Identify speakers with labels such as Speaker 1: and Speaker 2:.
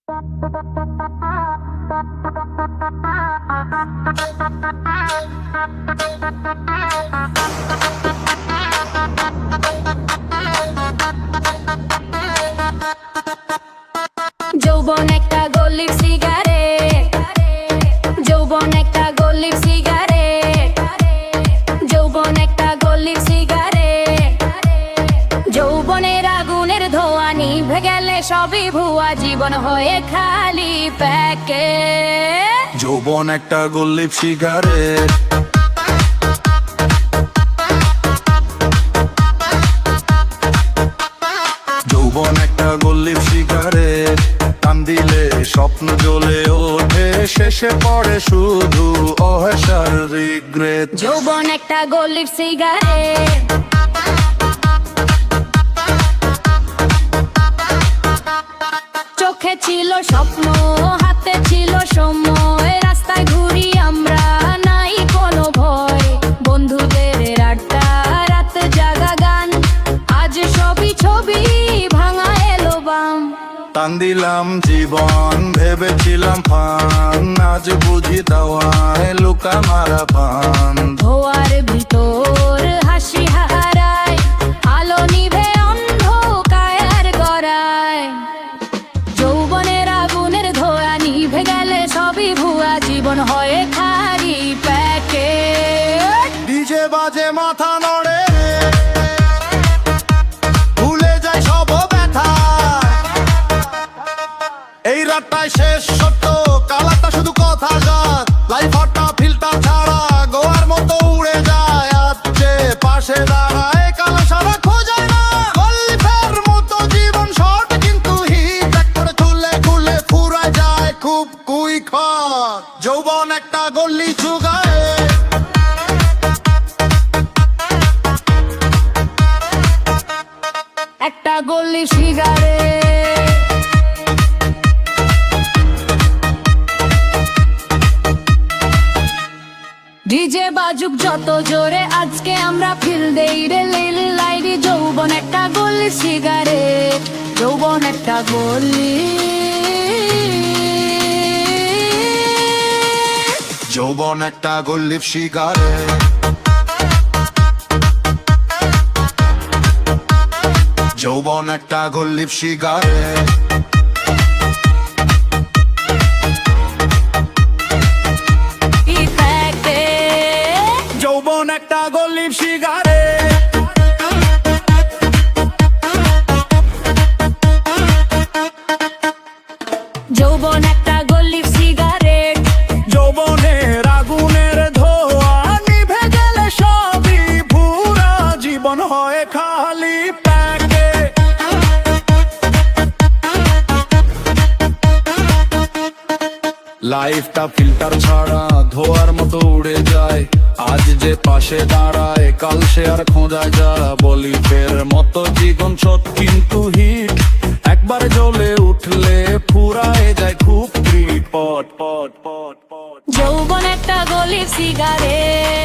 Speaker 1: যৌবন একটা গলির সিগারেট, যৌবন একটা গলির সিগারেট, যৌবন একটা গলির সিগারেট। যৌবনের আগুনের ধোঁয়া নিভে গেলে সবই ভুয়া, জীবন হয়ে খালি প্যাকেট।
Speaker 2: যৌবন একটা গলির সিগারেট, যৌবন একটা গলির সিগারেট। টান দিলে স্বপ্ন জ্বলে ওঠে, শেষে পড়ে শুধু অহেসার রিগ্রেট।
Speaker 1: যৌবন একটা গলির সিগারেট, চোখে ছিল স্বপ্ন, হাতে ছিল সময়, রাস্তায় ঘুরি আমরা নাই কোনো ভয়। বন্ধুদের আড্ডা, রাত জাগা গান, আজ সবই ছবি ভাঙা এলো বাম।
Speaker 2: টান দিলাম জীবন, ভেবেছিলাম ফান, আজ বুঝি দাওয়ায় লুকা মারা পান।
Speaker 1: ধোয়ার ভিতর হাসি হারায়, আলো নিভে অন্ধকার গড়ায়। যৌবনের আগুনের ধোঁয়া নিভে গেলে সবই ভুয়া, জীবন হয়ে খালি প্যাকেট।
Speaker 2: ডিজে বাজে মাথা নড়ে, ভুলে যায় সব ব্যথা। এই রাতটাই শেষ সত্য, কালাটা শুধু কথা গান। লাইফ হটটা ফিল্টার ছাড়া গোয়ার মতো উড়ে যায়। আজ যে পাশে দাঁড়ায়, কালা সারা খোঁজে না। গল্পের মতো জীবন শর্ট কিন্তু হিট, এক করে খুলে খুলে ফুরায় যায় খুব কুইক। যৌবন একটা গলি চুগায়,
Speaker 1: একটা গলির সিগারেট, ডিজে বাজুক যত জোরে, আজকে আমরা ফিল দেই রে লিল লাইরি। যৌবন একটা গলির সিগারেট, যৌবন একটা গলি।
Speaker 2: যৌবন একটা গলির সিগারেট, যৌবন একটা গলির সিগারেট। যৌবন একটা গলির সিগারেট,
Speaker 1: যৌবন একটা গলির সিগারেট,
Speaker 2: যৌবনের আগুনের ধোঁয়া নিভে গেলে সবই ভুরা, জীবন হয় খালি প্যাকেট। লাইফটা ফিল্টার ছাড়া ধোয়ার মতো উড়ে যায়। আজ যে পাশে দাঁড়ায়, কাল সে আর খোঁজা যায়। বলি ফের মতো জীবন সৎ কিন্তু হিট, একবার জ্বলে উঠলে ফুরায় যায় খুব পট পট পট পট।
Speaker 1: যৌবন একটা গলির সিগারেট।